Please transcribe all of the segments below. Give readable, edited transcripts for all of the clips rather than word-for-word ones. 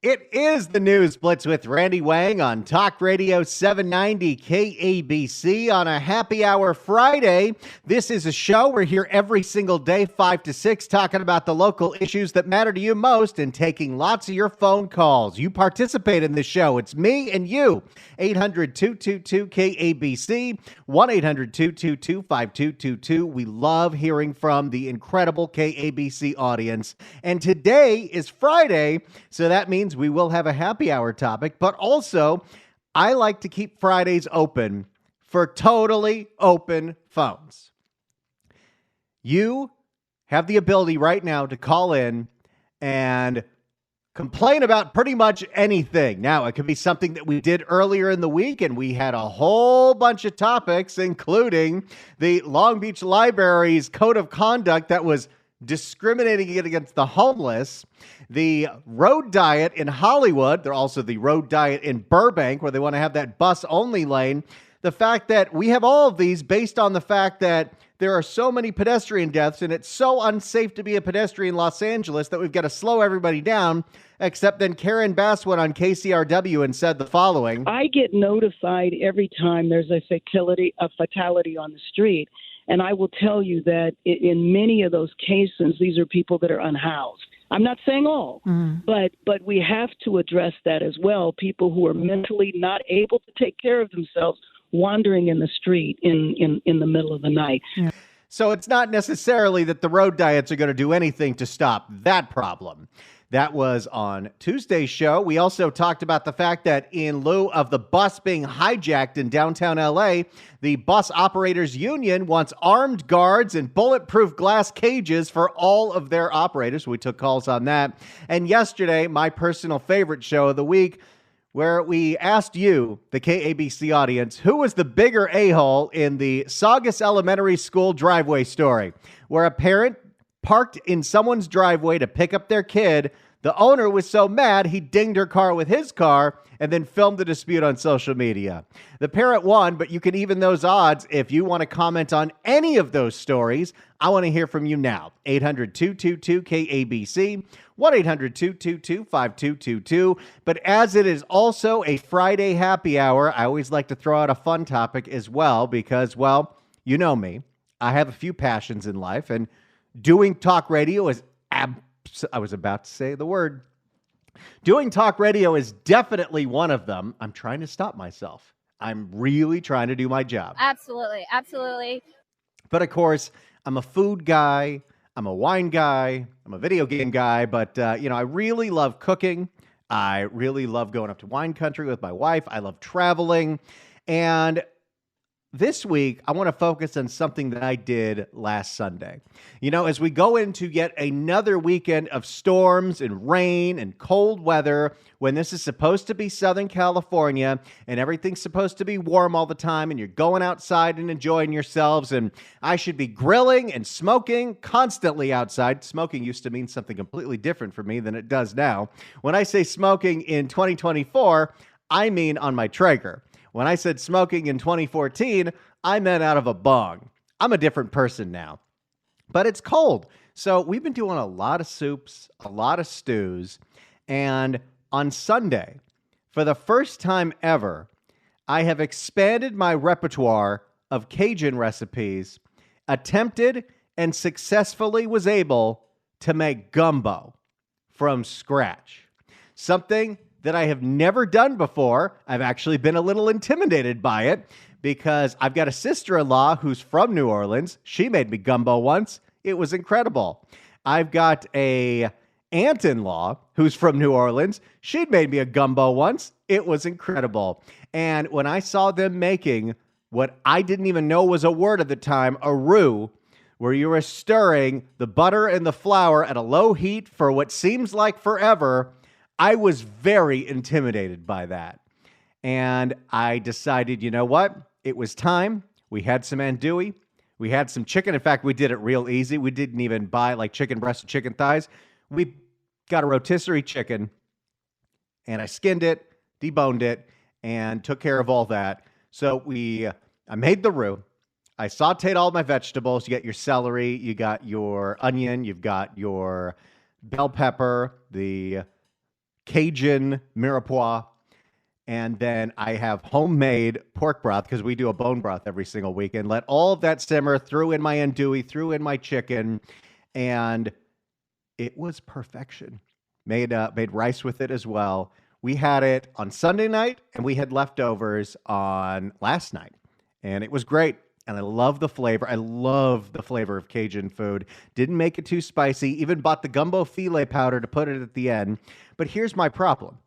It is the News Blitz with Randy Wang on Talk Radio 790 KABC on a happy hour Friday. This is a show. We're here every single day, 5 to 6, talking about the local issues that matter to you most and taking lots of your phone calls. You participate in the show. It's me and you. 800-222-KABC, 1-800-222-5222. We love hearing from the incredible KABC audience. And today is Friday, so that means we will have a happy hour topic, but also I like to keep Fridays open for totally open phones. You have the ability right now to call in and complain about pretty much anything. Now, it could be something that we did earlier in the week, and we had a whole bunch of topics, including the Long Beach Library's code of conduct that was discriminating against the homeless, the road diet in Hollywood. They're also the road diet in Burbank, where they want to have that bus-only lane. The fact that we have all of these based on the fact that there are so many pedestrian deaths, and it's so unsafe to be a pedestrian in Los Angeles that we've got to slow everybody down, except then Karen Bass went on KCRW and said the following. I get notified every time there's a fatality on the street. And I will tell you that in many of those cases, these are people that are unhoused. I'm not saying all, but we have to address that as well. People who are mentally not able to take care of themselves wandering in the street in the middle of the night. Yeah. So it's not necessarily that the road diets are going to do anything to stop that problem. That was on Tuesday's show. We also talked about the fact that in lieu of the bus being hijacked in downtown LA, the bus operators union wants armed guards and bulletproof glass cages for all of their operators. We took calls on that. And yesterday, my personal favorite show of the week, where we asked you, the KABC audience, who was the bigger a-hole in the Saugus Elementary School driveway story, where a parent parked in someone's driveway to pick up their kid. The owner was so mad, he dinged her car with his car and then filmed the dispute on social media. The parent won, but you can even those odds if you want to comment on any of those stories. I want to hear from you now. 800-222-KABC, 1-800-222-5222. But as it is also a Friday happy hour, I always like to throw out a fun topic as well because, well, you know me. I have a few passions in life, and doing talk radio is I was about to say the word. Doing talk radio is definitely one of them. I'm trying to stop myself. I'm really trying to do my job. Absolutely. Absolutely. But of course, I'm a food guy. I'm a wine guy. I'm a video game guy. But, I really love cooking. I really love going up to wine country with my wife. I love traveling. And this week, I want to focus on something that I did last Sunday. As we go into yet another weekend of storms and rain and cold weather, when this is supposed to be Southern California and everything's supposed to be warm all the time and you're going outside and enjoying yourselves, and I should be grilling and smoking constantly outside. Smoking used to mean something completely different for me than it does now. When I say smoking in 2024, I mean on my Traeger. When I said smoking in 2014, I meant out of a bong. I'm a different person now. But it's cold. So we've been doing a lot of soups, a lot of stews. And on Sunday, for the first time ever, I have expanded my repertoire of Cajun recipes, attempted and successfully was able to make gumbo from scratch. Something that I have never done before. I've actually been a little intimidated by it because I've got a sister-in-law who's from New Orleans. She made me gumbo once. It was incredible. I've got a aunt-in-law who's from New Orleans. She'd made me a gumbo once. It was incredible. And when I saw them making what I didn't even know was a word at the time, a roux, where you were stirring the butter and the flour at a low heat for what seems like forever, I was very intimidated by that. And I decided, you know what? It was time. We had some andouille. We had some chicken. In fact, we did it real easy. We didn't even buy like chicken breasts or chicken thighs. We got a rotisserie chicken, and I skinned it, deboned it, and took care of all that. So I made the roux. I sauteed all my vegetables. You got your celery, you got your onion, you've got your bell pepper, the Cajun mirepoix, and then I have homemade pork broth because we do a bone broth every single weekend. Let all of that simmer, threw in my andouille, threw in my chicken, and it was perfection. Made rice with it as well. We had it on Sunday night, and we had leftovers on last night, and it was great. And I love the flavor. I love the flavor of Cajun food. Didn't make it too spicy. Even bought the gumbo filet powder to put it at the end. But here's my problem.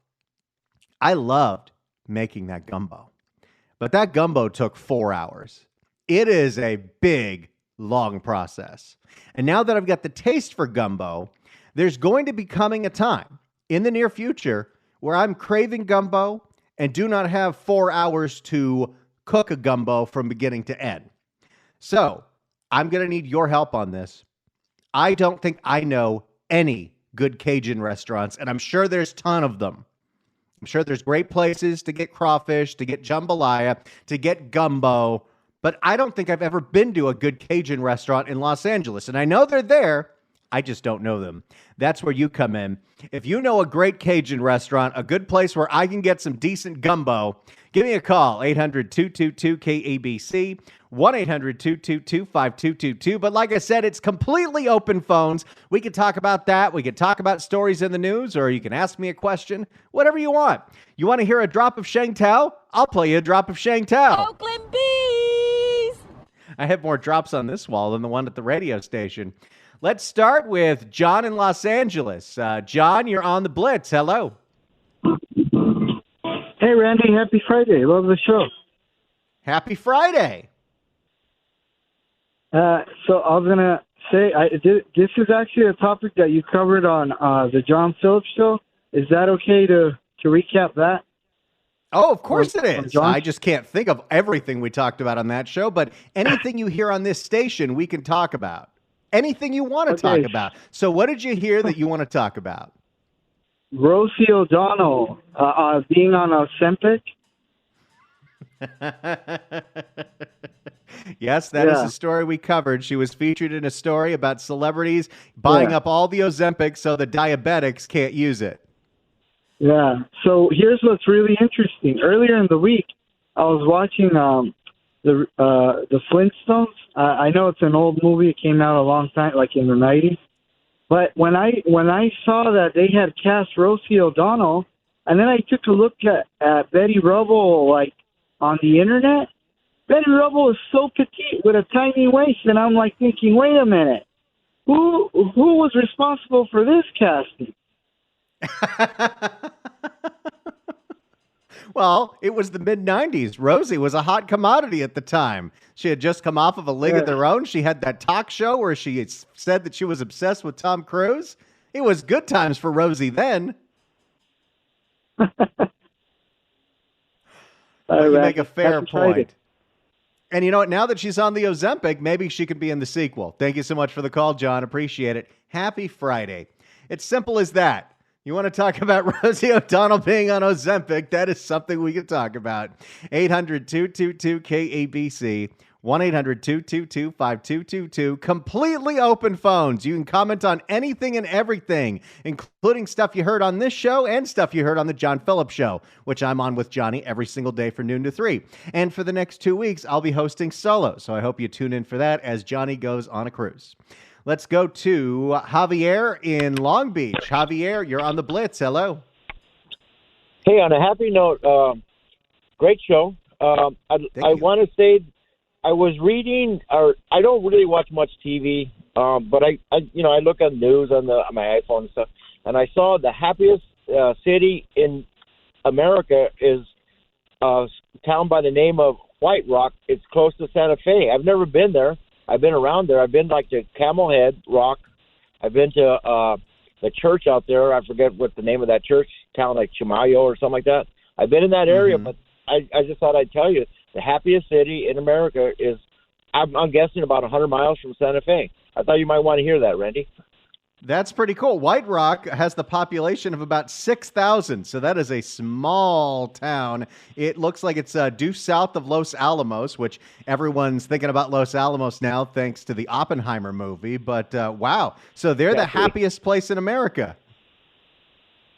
I loved making that gumbo, but that gumbo took 4 hours. It is a big, long process. And now that I've got the taste for gumbo, there's going to be coming a time in the near future where I'm craving gumbo and do not have 4 hours to cook a gumbo from beginning to end. So I'm going to need your help on this. I don't think I know any good Cajun restaurants, and I'm sure there's a ton of them. I'm sure there's great places to get crawfish, to get jambalaya, to get gumbo, but I don't think I've ever been to a good Cajun restaurant in Los Angeles. And I know they're there, I just don't know them. That's where you come in. If you know a great Cajun restaurant, a good place where I can get some decent gumbo, give me a call, 800-222-KABC, 1-800-222-5222. But like I said, it's completely open phones. We can talk about that. We can talk about stories in the news, or you can ask me a question, whatever you want. You want to hear a drop of Sheng Tao? I'll play you a drop of Sheng Tao. Oakland Bees! I have more drops on this wall than the one at the radio station. Let's start with John in Los Angeles. John, you're on the Blitz. Hello. Hey, Randy. Happy Friday. Love the show. Happy Friday. So I was going to say, this is actually a topic that you covered on the John Phillips show. Is that okay to recap that? Oh, of course it is. John? I just can't think of everything we talked about on that show, but anything you hear on this station, we can talk about. Anything you want to talk about. So what did you hear that you want to talk about? Rosie O'Donnell being on Ozempic. Yes, that is a story we covered. She was featured in a story about celebrities buying up all the Ozempic so the diabetics can't use it. Yeah. So here's what's really interesting. Earlier in the week, I was watching the Flintstones. I know it's an old movie. It came out a long time, like in the 90s. But when I saw that they had cast Rosie O'Donnell, and then I took a look at Betty Rubble, like on the internet, Betty Rubble is so petite with a tiny waist, and I'm like thinking, wait a minute, who was responsible for this casting? Well, it was the mid-90s. Rosie was a hot commodity at the time. She had just come off of A League of Their Own. She had that talk show where she said that she was obsessed with Tom Cruise. It was good times for Rosie then. You make a fair point. And you know what? Now that she's on the Ozempic, maybe she could be in the sequel. Thank you so much for the call, John. Appreciate it. Happy Friday. It's simple as that. You want to talk about Rosie O'Donnell being on Ozempic? That is something we can talk about. 800-222-KABC, 1-800-222-5222. Completely open phones. You can comment on anything and everything, including stuff you heard on this show and stuff you heard on the John Phillips Show, which I'm on with Johnny every single day from noon to 3. And for the next 2 weeks, I'll be hosting solo, so I hope you tune in for that as Johnny goes on a cruise. Let's go to Javier in Long Beach. Javier, you're on the Blitz. Hello. Hey, on a happy note, great show. I want to say I was reading, or I don't really watch much TV, but I look at news on my iPhone and stuff, and I saw the happiest city in America is a town by the name of White Rock. It's close to Santa Fe. I've never been there. I've been around there. I've been to Camel Head Rock. I've been to the church out there. I forget what the name of that church, town like Chimayo or something like that. I've been in that area, but I just thought I'd tell you, the happiest city in America is, I'm guessing, about 100 miles from Santa Fe. I thought you might want to hear that, Randy. That's pretty cool. White Rock has the population of about 6,000, so that is a small town. It looks like it's due south of Los Alamos, which everyone's thinking about Los Alamos now thanks to the Oppenheimer movie. But wow, so they're the happiest place in America.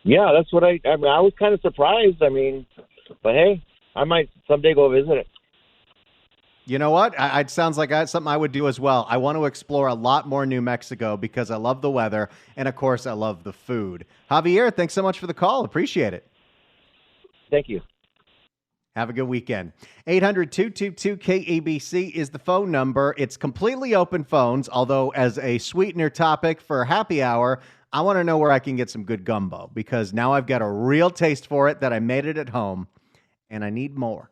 Yeah, that's what I mean, I was kind of surprised. I mean, but hey, I might someday go visit it. You know what? It sounds like something I would do as well. I want to explore a lot more New Mexico because I love the weather. And of course, I love the food. Javier, thanks so much for the call. Appreciate it. Thank you. Have a good weekend. 800-222-KABC is the phone number. It's completely open phones, although as a sweetener topic for happy hour, I want to know where I can get some good gumbo because now I've got a real taste for it that I made it at home and I need more.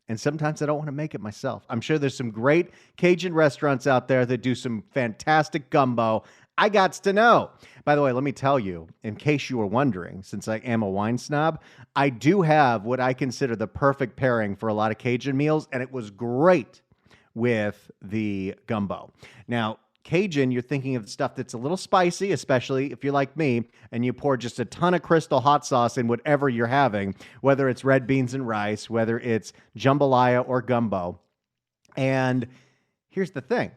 And sometimes I don't want to make it myself. I'm sure there's some great Cajun restaurants out there that do some fantastic gumbo. I gots to know. By the way, let me tell you, in case you were wondering, since I am a wine snob, I do have what I consider the perfect pairing for a lot of Cajun meals, and it was great with the gumbo. Now, Cajun, you're thinking of stuff that's a little spicy, especially if you're like me, and you pour just a ton of Crystal hot sauce in whatever you're having, whether it's red beans and rice, whether it's jambalaya or gumbo. And here's the thing.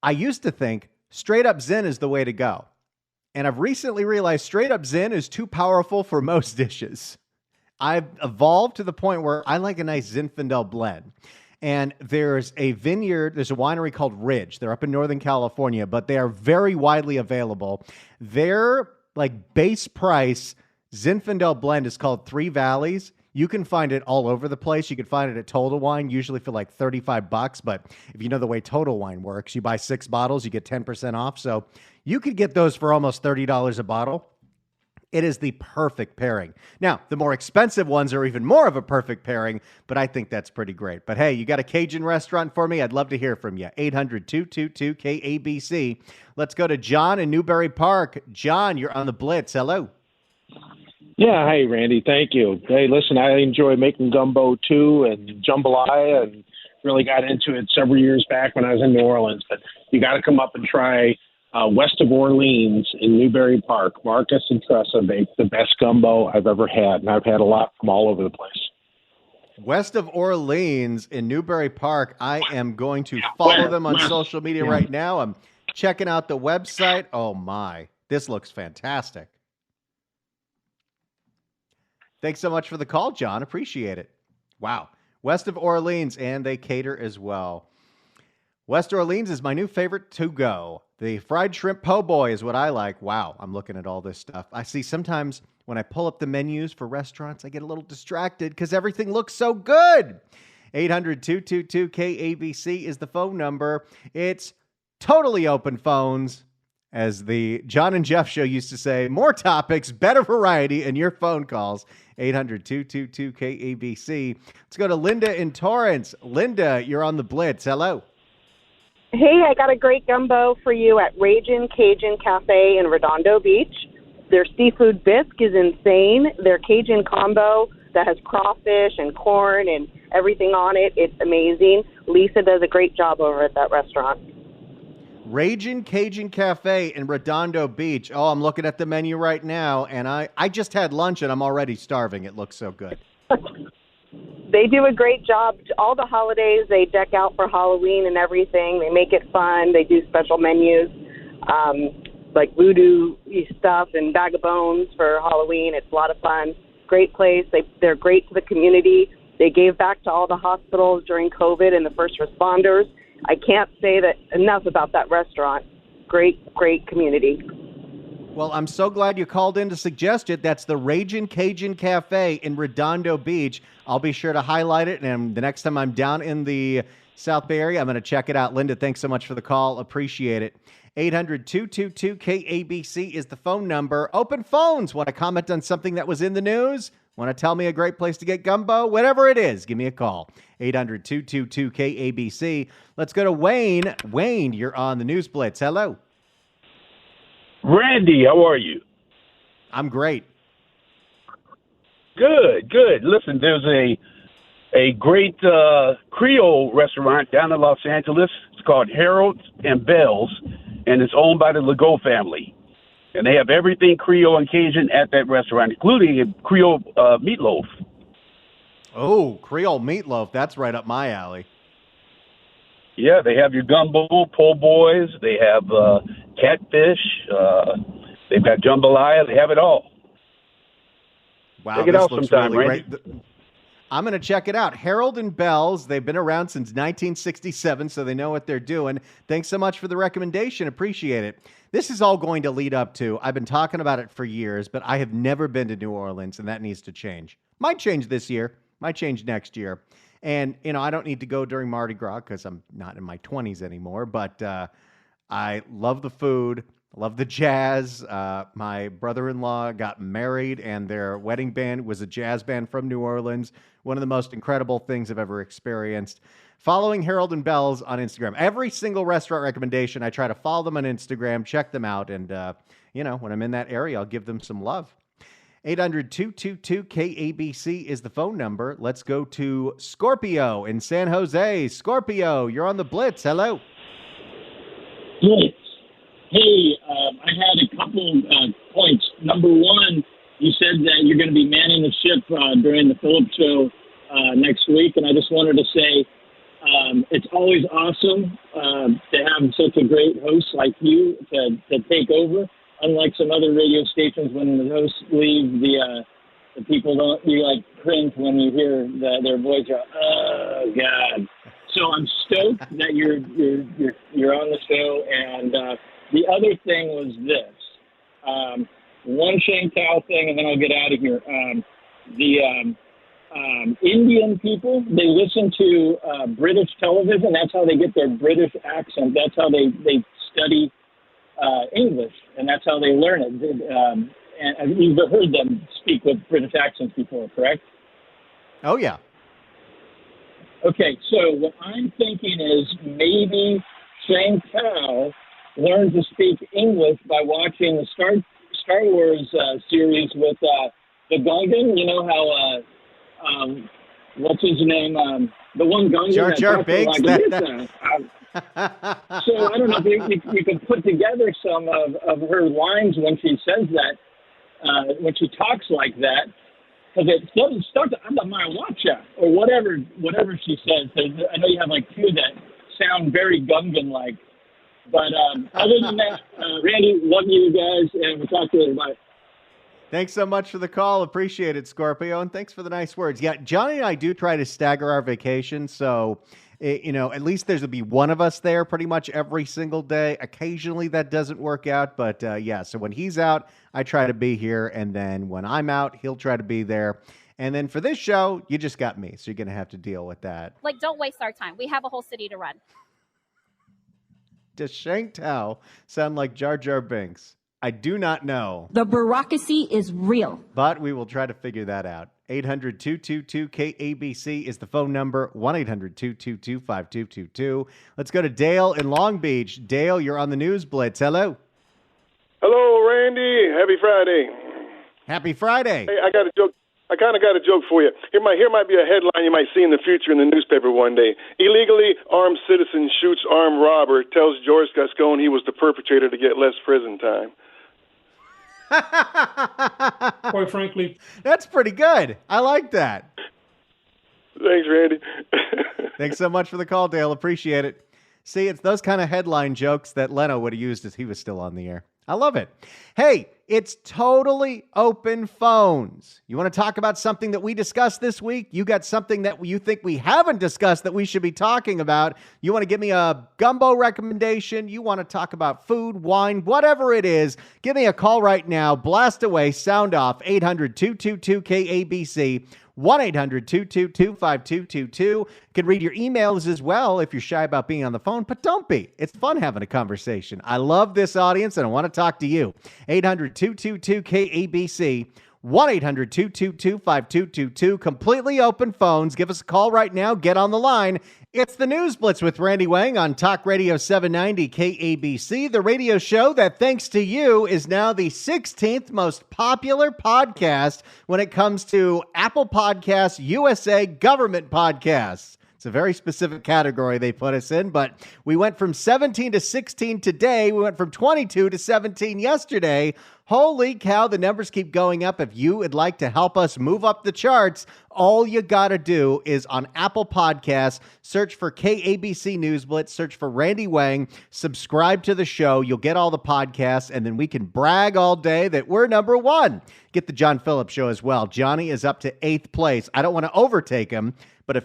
I used to think straight up Zen is the way to go. And I've recently realized straight up Zen is too powerful for most dishes. I've evolved to the point where I like a nice Zinfandel blend. And there's a winery called Ridge. They're up in Northern California, but they are very widely available. Their base price Zinfandel blend is called Three Valleys. You can find it all over the place. You can find it at Total Wine, usually for like $35. But if you know the way Total Wine works, you buy 6 bottles, you get 10% off. So you could get those for almost $30 a bottle. It is the perfect pairing. Now, the more expensive ones are even more of a perfect pairing, but I think that's pretty great. But hey, you got a Cajun restaurant for me? I'd love to hear from you. 800-222-KABC. Let's go to John in Newbury Park. John, you're on the Blitz. Hello. Yeah, hey, Randy. Thank you. Hey, listen, I enjoy making gumbo too and jambalaya and really got into it several years back when I was in New Orleans. But you got to come up and try west of Orleans in Newbury Park. Marcus and Tressa make the best gumbo I've ever had, and I've had a lot from all over the place. West of Orleans in Newbury Park. I am going to follow them on social media right now. I'm checking out the website. Oh, my. This looks fantastic. Thanks so much for the call, John. Appreciate it. Wow. West of Orleans, and they cater as well. West Orleans is my new favorite to go. The fried shrimp po' boy is what I like. Wow, I'm looking at all this stuff. I see sometimes when I pull up the menus for restaurants, I get a little distracted because everything looks so good. 800-222-KABC is the phone number. It's totally open phones. As the John and Jeff show used to say, more topics, better variety, and your phone calls. 800-222-KABC. Let's go to Linda in Torrance. Linda, you're on the Blitz. Hello. Hey, I got a great gumbo for you at Ragin' Cajun Cafe in Redondo Beach. Their seafood bisque is insane. Their Cajun combo that has crawfish and corn and everything on it, it's amazing. Lisa does a great job over at that restaurant. Ragin' Cajun Cafe in Redondo Beach. Oh, I'm looking at the menu right now, and I just had lunch, and I'm already starving. It looks so good. They do a great job. All the holidays, they deck out for Halloween and everything. They make it fun. They do special menus, like voodoo stuff and bag of bones for Halloween. It's a lot of fun. Great place. They're great to the community. They gave back to all the hospitals during COVID and the first responders. I can't say that enough about that restaurant. Great, great community. Well, I'm so glad you called in to suggest it. That's the Ragin' Cajun Cafe in Redondo Beach. I'll be sure to highlight it, and the next time I'm down in the South Bay area, I'm going to check it out. Linda, thanks so much for the call. Appreciate it. 800-222-KABC is the phone number. Open phones. Want to comment on something that was in the news? Want to tell me a great place to get gumbo? Whatever it is, give me a call. 800-222-KABC. Let's go to Wayne. Wayne, you're on the News Blitz. Hello. Randy, how are you? I'm great. Good, good. Listen, there's a great Creole restaurant down in Los Angeles. It's called Harold's and Bell's, and it's owned by the Legault family. And they have everything Creole and Cajun at that restaurant, including a Creole meatloaf. Oh, Creole meatloaf. That's right up my alley. Yeah, they have your gumbo, po' boys. They have catfish. They've got jambalaya. They have it all. Wow, Check it this out looks sometime, really Randy. great. I'm going to check it out. Harold and Bell's, they've been around since 1967, so they know what they're doing. Thanks so much for the recommendation. Appreciate it. This is all going to lead up to, I've been talking about it for years, but I have never been to New Orleans, and that needs to change. Might change this year, might change next year. And, I don't need to go during Mardi Gras because I'm not in my 20s anymore, but I love the food. Love the jazz. My brother-in-law got married, and their wedding band was a jazz band from New Orleans. One of the most incredible things I've ever experienced. Following Harold and Bell's on Instagram. Every single restaurant recommendation, I try to follow them on Instagram, check them out, and, when I'm in that area, I'll give them some love. 800-222-KABC is the phone number. Let's go to Scorpio in San Jose. Scorpio, you're on the Blitz. Hello. Blitz. Hey, I had a couple points. Number one, you said that you're going to be manning the ship during the Phillips show next week, and I just wanted to say it's always awesome to have such a great host like you to take over. Unlike some other radio stations, when the hosts leave, the people don't cringe when you hear their voice. Oh God! So I'm stoked that you're on the show. And the other thing was this: one Shane Tao thing, and then I'll get out of here. Indian people, they listen to British television. That's how they get their British accent. That's how they study English, and that's how they learn it. And you've heard them speak with British accents before, correct? Oh, yeah. Okay, so what I'm thinking is maybe Shane Tao learned to speak English by watching the Star Wars series with the Gungan. You know how, what's his name? The one Gungan. Jar Jar Binks. So I don't know if you can put together some of her lines when she says that, when she talks like that, because it doesn't start under my watcha or whatever she says. I know you have like two that sound very Gungan-like. But other than that, Randy, love you guys, and we'll talk to you later. Bye. Thanks so much for the call. Appreciate it, Scorpio, and thanks for the nice words. Yeah, Johnny and I do try to stagger our vacation, so at least there'll be one of us there pretty much every single day. Occasionally that doesn't work out, but so when he's out, I try to be here, and then when I'm out, he'll try to be there. And then for this show, you just got me, so you're going to have to deal with that. Don't waste our time. We have a whole city to run. Does Shang Tao sound like Jar Jar Binks? I do not know. The bureaucracy is real. But we will try to figure that out. 800-222-KABC is the phone number. 1-800-222-5222. Let's go to Dale in Long Beach. Dale, you're on the News Blitz. Hello. Hello, Randy. Happy Friday. Happy Friday. Hey, I got a joke. I kind of got a joke for you. Here might be a headline you might see in the future in the newspaper one day. Illegally armed citizen shoots armed robber, tells George Gascon he was the perpetrator to get less prison time. Quite frankly, that's pretty good. I like that. Thanks, Randy. Thanks so much for the call, Dale. Appreciate it. See, it's those kind of headline jokes that Leno would have used if he was still on the air. I love it. Hey, it's totally open phones. You want to talk about something that we discussed this week? You got something that you think we haven't discussed that we should be talking about? You want to give me a gumbo recommendation? You want to talk about food, wine, whatever it is? Give me a call right now. Blast away. Sound off. 800-222-KABC. 1-800-222-5222. You can read your emails as well if you're shy about being on the phone, but don't be. It's fun having a conversation. I love this audience, and I want to talk to you. 800-222-KABC. 1-800-222-5222. Completely open phones. Give us a call right now. Get on the line. It's the News Blitz with Randy Wang on Talk Radio 790 KABC, the radio show that, thanks to you, is now the 16th most popular podcast when it comes to Apple Podcasts, USA government podcasts. It's a very specific category they put us in, but we went from 17 to 16 today. We went from 22 to 17 yesterday. Holy cow, the numbers keep going up. If you would like to help us move up the charts, all you got to do is on Apple Podcasts, search for KABC News Blitz, search for Randy Wang, subscribe to the show. You'll get all the podcasts, and then we can brag all day that we're number one. Get the John Phillips Show as well. Johnny is up to 8th place. I don't want to overtake him, but if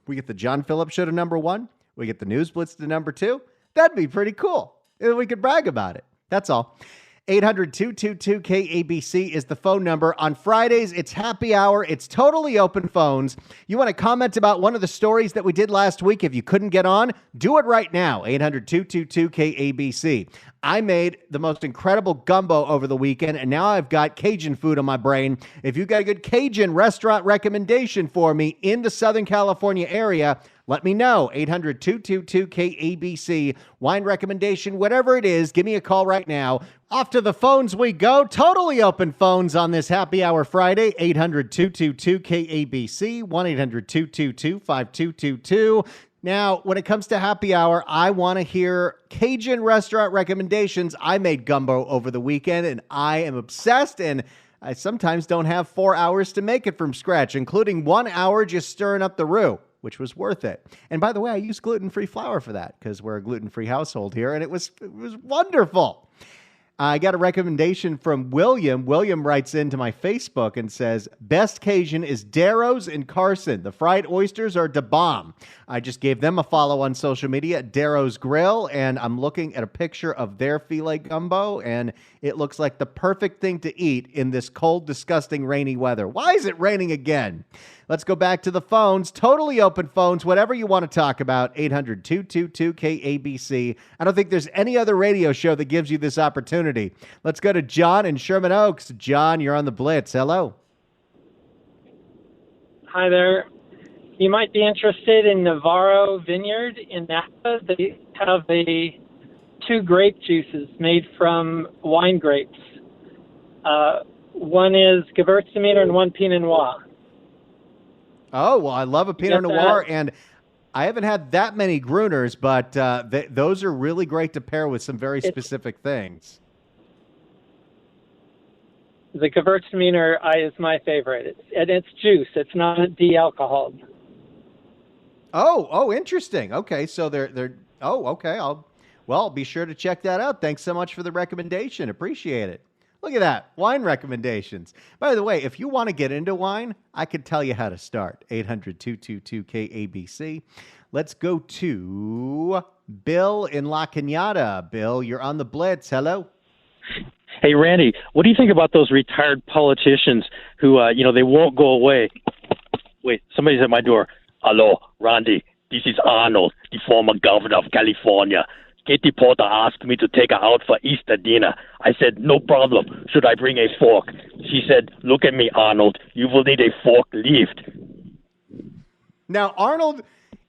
we get the John Phillips Show to number one, we get the News Blitz to number two, that'd be pretty cool. We could brag about it. That's all. 800-222-KABC is the phone number. On Fridays, it's happy hour. It's totally open phones. You want to comment about one of the stories that we did last week? If you couldn't get on, do it right now. 800-222-KABC. I made the most incredible gumbo over the weekend, and now I've got Cajun food on my brain. If you've got a good Cajun restaurant recommendation for me in the Southern California area, let me know. 800-222-KABC. Wine recommendation, whatever it is, give me a call right now. Off to the phones we go. Totally open phones on this happy hour Friday. 800-222-KABC. 1-800-222-5222. Now, when it comes to happy hour, I want to hear Cajun restaurant recommendations. I made gumbo over the weekend, and I am obsessed, and I sometimes don't have 4 hours to make it from scratch, including 1 hour just stirring up the roux, which was worth it. And by the way, I use gluten-free flour for that because we're a gluten-free household here, and it was wonderful. I got a recommendation from William. William writes into my Facebook and says, best Cajun is Darrow's in Carson. The fried oysters are da bomb. I just gave them a follow on social media at Darrow's Grill, and I'm looking at a picture of their filet gumbo, and it looks like the perfect thing to eat in this cold, disgusting, rainy weather. Why is it raining again? Let's go back to the phones. Totally open phones, whatever you want to talk about. 800-222-KABC. I don't think there's any other radio show that gives you this opportunity. Let's go to John in Sherman Oaks. John, you're on the Blitz. Hello. Hi there. You might be interested in Navarro Vineyard in Napa. They have the 2 grape juices made from wine grapes. One is Gewürztraminer and one Pinot Noir. Oh, well, I love a Pinot Noir, and I haven't had that many Gruners, but those are really great to pair with some very specific things. The Gewürztraminer is my favorite. It's juice. It's not de-alcoholed. Oh, interesting. Okay, so they're okay. I'll be sure to check that out. Thanks so much for the recommendation. Appreciate it. Look at that. Wine recommendations. By the way, if you want to get into wine, I could tell you how to start. 800-222-KABC. Let's go to Bill in La Cañada. Bill, you're on the Blitz. Hello. Hey, Randy, what do you think about those retired politicians who, they won't go away? Wait, somebody's at my door. Hello, Randy. This is Arnold, the former governor of California. Katie Porter asked me to take her out for Easter dinner. I said, no problem. Should I bring a fork? She said, look at me, Arnold. You will need a forklift. Now, Arnold,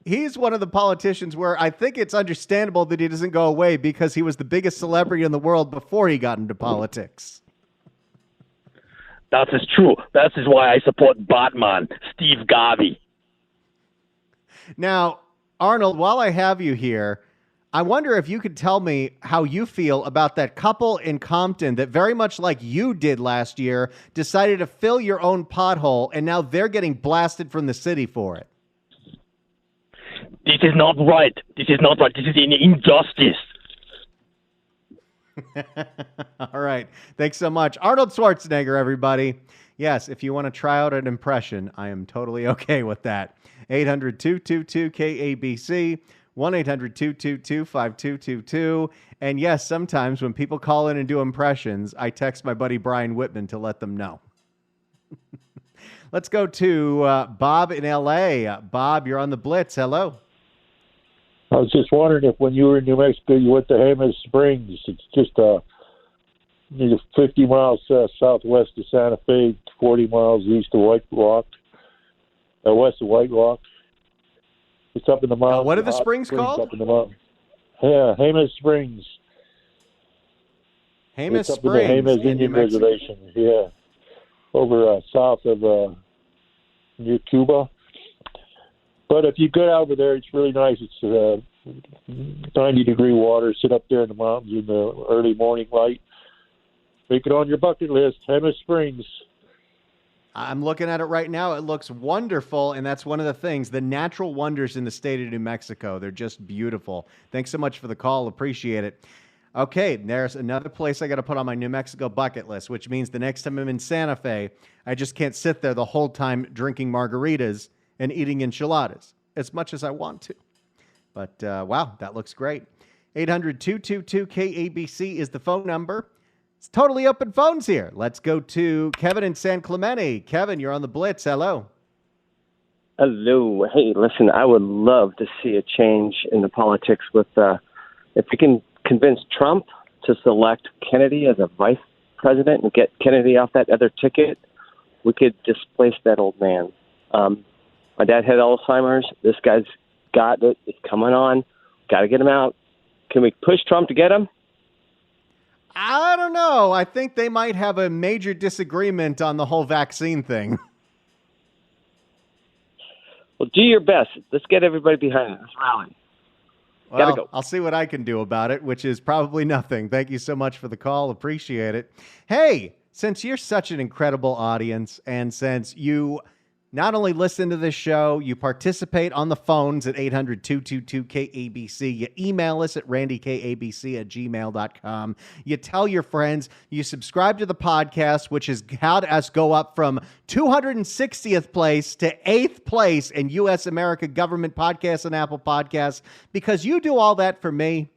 he's one of the politicians where I think it's understandable that he doesn't go away because he was the biggest celebrity in the world before he got into politics. That is true. That is why I support Batman, Steve Garvey. Now, Arnold, while I have you here, I wonder if you could tell me how you feel about that couple in Compton that very much like you did last year, decided to fill your own pothole, and now they're getting blasted from the city for it. This is not right. This is not right. This is an injustice. All right. Thanks so much. Arnold Schwarzenegger, everybody. Yes, if you want to try out an impression, I am totally okay with that. 800-222-KABC. 1-800-222-5222. And yes, sometimes when people call in and do impressions, I text my buddy Brian Whitman to let them know. Let's go to Bob in L.A. Bob, you're on the Blitz. Hello. I was just wondering if when you were in New Mexico, you went to Jemez Springs. It's just 50 miles southwest of Santa Fe, 40 miles east of White Rock, west of White Rock. It's up in the mountains. What are the springs called? Up in the mountains. Yeah, Jemez Springs. Jemez Springs. Springs. Up in the Jemez Indian Reservation. Yeah. Over south of near Cuba. But if you get over there, it's really nice. It's 90-degree water. Sit up there in the mountains in the early morning light. Make it on your bucket list. Hannah Springs. I'm looking at it right now. It looks wonderful, and that's one of the things, the natural wonders in the state of New Mexico. They're just beautiful. Thanks so much for the call. Appreciate it. Okay, there's another place I got to put on my New Mexico bucket list, which means the next time I'm in Santa Fe, I just can't sit there the whole time drinking margaritas and eating enchiladas as much as I want to. But, wow, that looks great. 800-222-KABC is the phone number. It's totally open phones here. Let's go to Kevin in San Clemente. Kevin, you're on the Blitz. Hello. Hello. Hey, listen, I would love to see a change in the politics with, if we can convince Trump to select Kennedy as a vice president and get Kennedy off that other ticket, we could displace that old man. My dad had Alzheimer's. This guy's got it. It's coming on. Got to get him out. Can we push Trump to get him? I don't know. I think they might have a major disagreement on the whole vaccine thing. Well, do your best. Let's get everybody behind it. Let's rally. Well, Gotta go. I'll see what I can do about it, which is probably nothing. Thank you so much for the call. Appreciate it. Hey, since you're such an incredible audience, and since you not only listen to this show, you participate on the phones at 800-222-KABC. You email us at randykabc@gmail.com. You tell your friends. You subscribe to the podcast, which has had us go up from 260th place to 8th place in U.S. America Government Podcasts and Apple Podcasts. Because you do all that for me,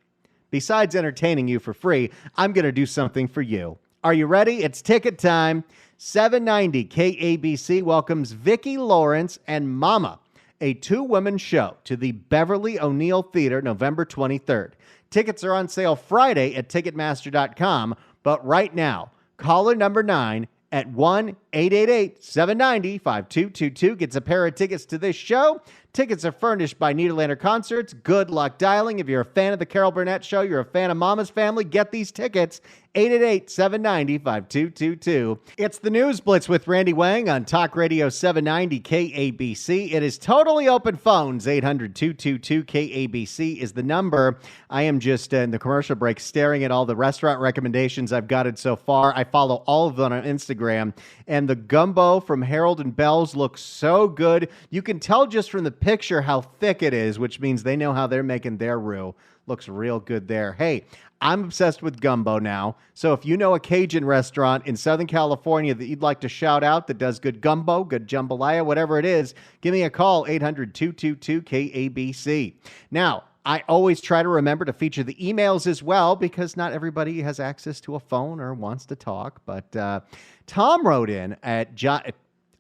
besides entertaining you for free, I'm going to do something for you. Are you ready? It's ticket time. 790 KABC welcomes Vicki Lawrence and Mama, a two-women show, to the Beverly O'Neill Theater November 23rd. Tickets are on sale Friday at Ticketmaster.com, but right now, caller number 9 at 1-888-790-5222 gets a pair of tickets to this show. Tickets are furnished by Nederlander Concerts. Good luck dialing. If you're a fan of the Carol Burnett Show, you're a fan of Mama's Family, get these tickets. 888-790-5222. It's the News Blitz with Randy Wang on Talk Radio 790 KABC. It is totally open phones. 800-222-KABC is the number. I am just in the commercial break staring at all the restaurant recommendations I've gotten so far. I follow all of them on Instagram, and the gumbo from Harold and Bell's looks so good. You can tell just from the picture how thick it is, which means they know how they're making their roux. Looks real good there. Hey, I'm obsessed with gumbo now. So if you know a Cajun restaurant in Southern California that you'd like to shout out that does good gumbo, good jambalaya, whatever it is, give me a call, 800-222-KABC. Now, I always try to remember to feature the emails as well because not everybody has access to a phone or wants to talk. But Tom wrote in at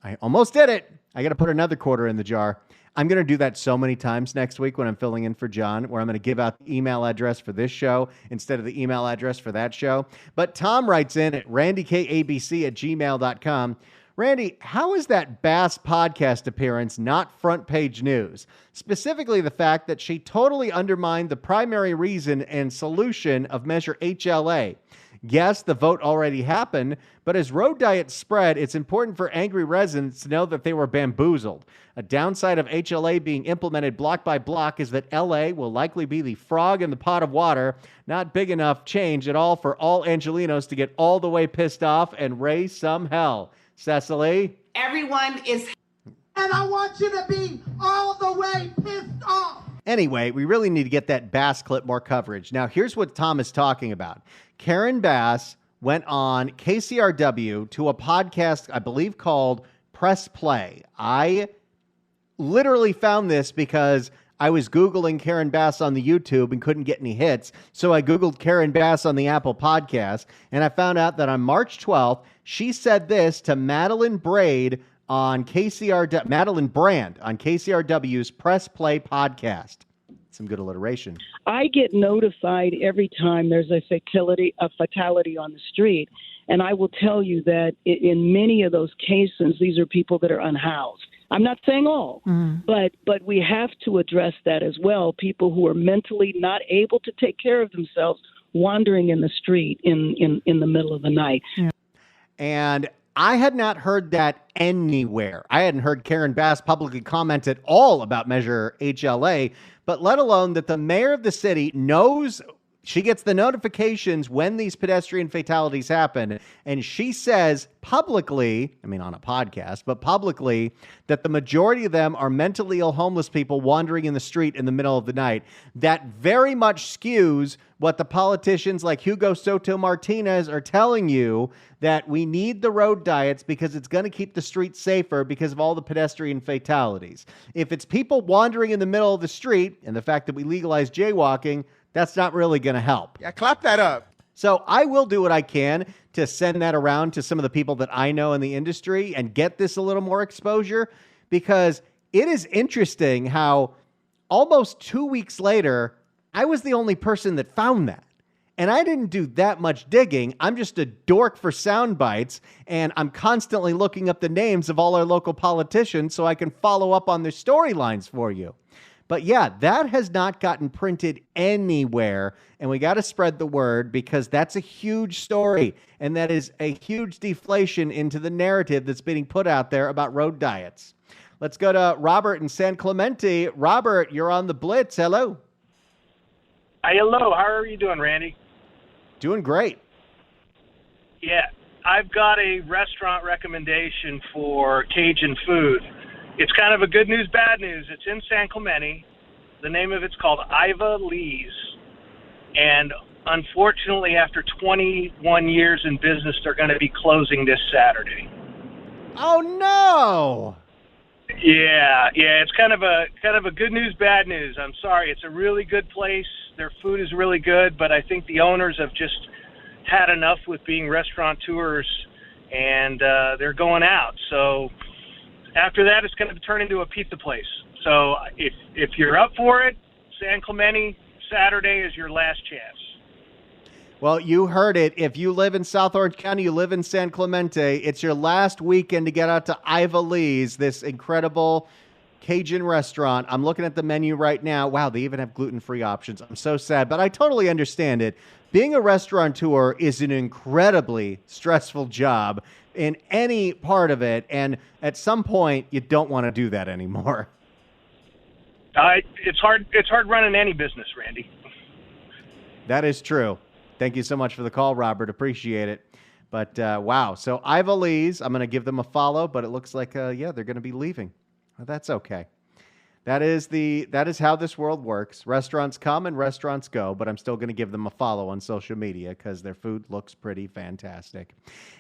I almost did it. I got to put another quarter in the jar. I'm going to do that so many times next week when I'm filling in for John, where I'm going to give out the email address for this show instead of the email address for that show. But Tom writes in at randykabc@gmail.com. Randy, how is that Bass podcast appearance not front page news? Specifically the fact that she totally undermined the primary reason and solution of Measure HLA. Yes, the vote already happened, but as road diets spread, it's important for angry residents to know that they were bamboozled. A downside of HLA being implemented block by block is that LA will likely be the frog in the pot of water, not big enough change at all for all Angelinos to get all the way pissed off and raise some hell. Cecily? Everyone is, and I want you to be all the way pissed off. Anyway, we really need to get that Bass clip more coverage. Now, here's what Tom is talking about. Karen Bass went on KCRW to a podcast, I believe, called Press Play. I literally found this because I was Googling Karen Bass on the YouTube and couldn't get any hits. So I Googled Karen Bass on the Apple Podcast, and I found out that on March 12th, she said this to Madeline Brand on KCRW's Press Play podcast. Some good alliteration. I get notified every time there's a fatality on the street. And I will tell you that in many of those cases, these are people that are unhoused. I'm not saying all, but we have to address that as well. People who are mentally not able to take care of themselves wandering in the street in the middle of the night. Yeah. And I had not heard that anywhere. I hadn't heard Karen Bass publicly comment at all about Measure HLA, but let alone that the mayor of the city knows. She gets the notifications when these pedestrian fatalities happen, and she says publicly, I mean on a podcast, but publicly, that the majority of them are mentally ill homeless people wandering in the street in the middle of the night. That very much skews what the politicians like Hugo Soto Martinez are telling you, that we need the road diets because it's going to keep the streets safer because of all the pedestrian fatalities. If it's people wandering in the middle of the street and the fact that we legalize jaywalking, that's not really going to help. Yeah, clap that up. So I will do what I can to send that around to some of the people that I know in the industry and get this a little more exposure, because it is interesting how almost 2 weeks later, I was the only person that found that. And I didn't do that much digging. I'm just a dork for sound bites, and I'm constantly looking up the names of all our local politicians so I can follow up on their storylines for you. But yeah, that has not gotten printed anywhere, and we got to spread the word because that's a huge story, and that is a huge deflation into the narrative that's being put out there about road diets. Let's go to Robert in San Clemente. Robert, you're on the Blitz. Hello. Hello. How are you doing, Randy? Doing great. Yeah, I've got a restaurant recommendation for Cajun food. It's kind of a good news, bad news. It's in San Clemente. The name of it's called Iva Lee's. And unfortunately, after 21 years in business, they're going to be closing this Saturday. Oh, no. Yeah, it's kind of a good news, bad news. I'm sorry. It's a really good place. Their food is really good, but I think the owners have just had enough with being restaurateurs, and they're going out. So after that, it's going to turn into a pizza place. So if you're up for it, San Clemente, Saturday is your last chance. Well, you heard it. If you live in South Orange County, you live in San Clemente, it's your last weekend to get out to Iva Lee's, this incredible Cajun restaurant. I'm looking at the menu right now. Wow, they even have gluten-free options. I'm so sad, but I totally understand it. Being a restaurateur is an incredibly stressful job in any part of it, and at some point, you don't want to do that anymore. It's hard running any business, Randy. That is true. Thank you so much for the call, Robert. Appreciate it. But wow, so Iva Lee's, I'm going to give them a follow, but it looks like, they're going to be leaving. Well, that's okay. That is how this world works. Restaurants come and restaurants go, but I'm still going to give them a follow on social media because their food looks pretty fantastic.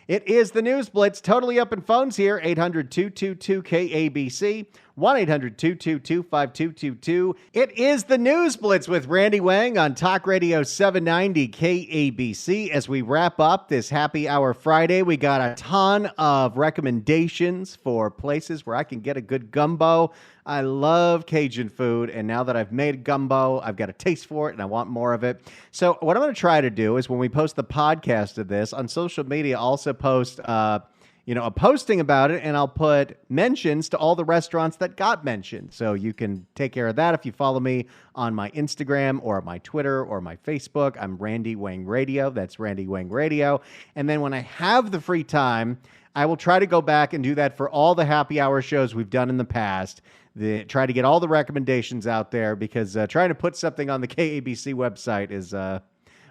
It is the News Blitz, totally open phones here, 800-222-KABC, 1-800-222-5222. It is the News Blitz with Randy Wang on Talk Radio 790 KABC. As we wrap up this Happy Hour Friday, we got a ton of recommendations for places where I can get a good gumbo. I love Cajun food, and now that I've made gumbo, I've got a taste for it, and I want more of it. So what I'm going to try to do is when we post the podcast of this on social media, I'll also post a posting about it, and I'll put mentions to all the restaurants that got mentioned. So you can take care of that if you follow me on my Instagram or my Twitter or my Facebook. I'm Randy Wang Radio. That's Randy Wang Radio. And then when I have the free time, I will try to go back and do that for all the happy hour shows we've done in the past. Try to get all the recommendations out there because trying to put something on the KABC website is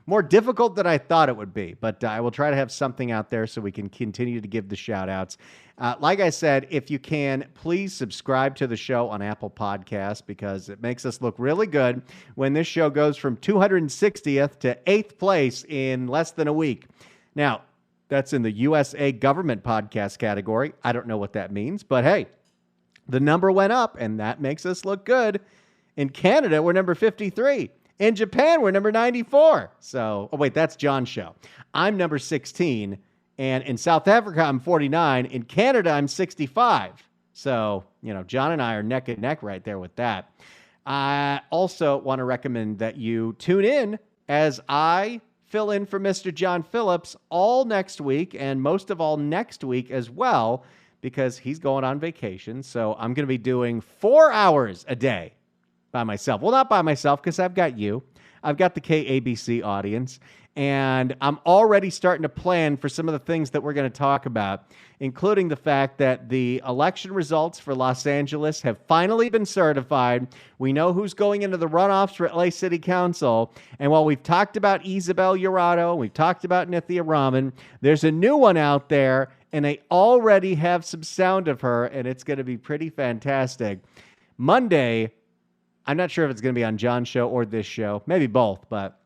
more difficult than I thought it would be. But I will try to have something out there so we can continue to give the shout outs. Like I said, if you can, please subscribe to the show on Apple Podcasts because it makes us look really good when this show goes from 260th to 8th place in less than a week. Now, that's in the USA Government Podcast category. I don't know what that means, but hey, the number went up, and that makes us look good. In Canada, we're number 53. In Japan, we're number 94. So, that's John's show. I'm number 16, and in South Africa, I'm 49. In Canada, I'm 65. So, John and I are neck and neck right there with that. I also want to recommend that you tune in as I fill in for Mr. John Phillips all next week, and most of all next week as well, because he's going on vacation. So I'm going to be doing 4 hours a day by myself. Well, not by myself because I've got you. I've got the KABC audience. And I'm already starting to plan for some of the things that we're going to talk about, including the fact that the election results for Los Angeles have finally been certified. We know who's going into the runoffs for LA City Council. And while we've talked about Isabel Jurado, we've talked about Nithya Raman, there's a new one out there, and they already have some sound of her, and it's going to be pretty fantastic. Monday, I'm not sure if it's going to be on John's show or this show, maybe both, but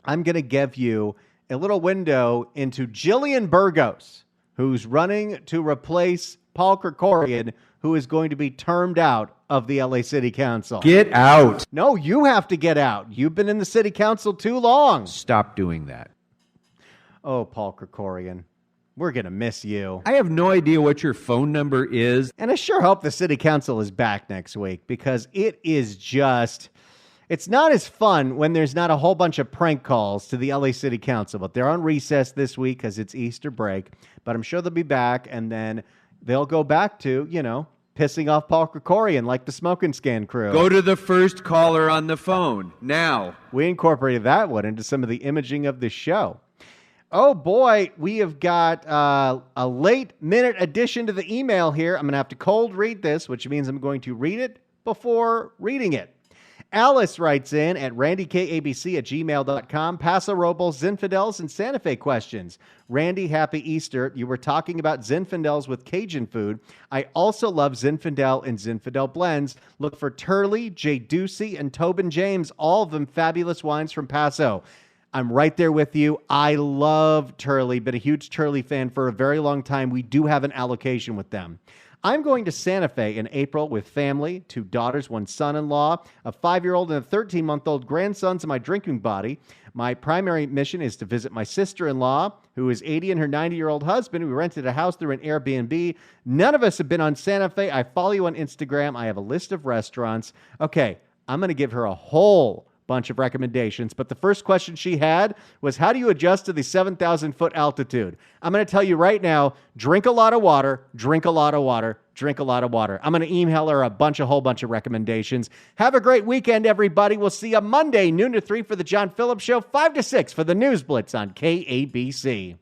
I'm going to give you a little window into Jillian Burgos, who's running to replace Paul Krikorian, who is going to be termed out of the LA City Council. Get out. No, you have to get out. You've been in the city council too long. Stop doing that. Oh, Paul Krikorian, we're going to miss you. I have no idea what your phone number is. And I sure hope the city council is back next week, because it is just... It's not as fun when there's not a whole bunch of prank calls to the LA City Council, but they're on recess this week because it's Easter break. But I'm sure they'll be back, and then they'll go back to, pissing off Paul Krikorian like the Smoking Scan crew. Go to the first caller on the phone now. We incorporated that one into some of the imaging of the show. Oh, boy, we have got a late-minute addition to the email here. I'm going to have to cold read this, which means I'm going to read it before reading it. Alice writes in at randykabc@gmail.com. Paso Robles, Zinfandels, and Santa Fe questions. Randy, happy Easter. You were talking about Zinfandels with Cajun food. I also love Zinfandel and Zinfandel blends. Look for Turley, J. Ducey, and Tobin James, all of them fabulous wines from Paso. I'm right there with you. I love Turley. Been a huge Turley fan for a very long time. We do have an allocation with them. I'm going to Santa Fe in April with family, 2 daughters, 1 son-in-law, a 5-year-old and a 13-month-old grandsons in my drinking body. My primary mission is to visit my sister-in-law, who is 80, and her 90-year-old husband. We rented a house through an Airbnb. None of us have been on Santa Fe. I follow you on Instagram. I have a list of restaurants. Okay, I'm going to give her a whole bunch of recommendations, but the first question she had was, how do you adjust to the 7,000-foot altitude? I'm going to tell you right now, drink a lot of water, drink a lot of water, drink a lot of water. I'm going to email her a whole bunch of recommendations. Have a great weekend, everybody. We'll see you Monday, noon to 3 for the John Phillips Show, 5 to 6 for the News Blitz on KABC.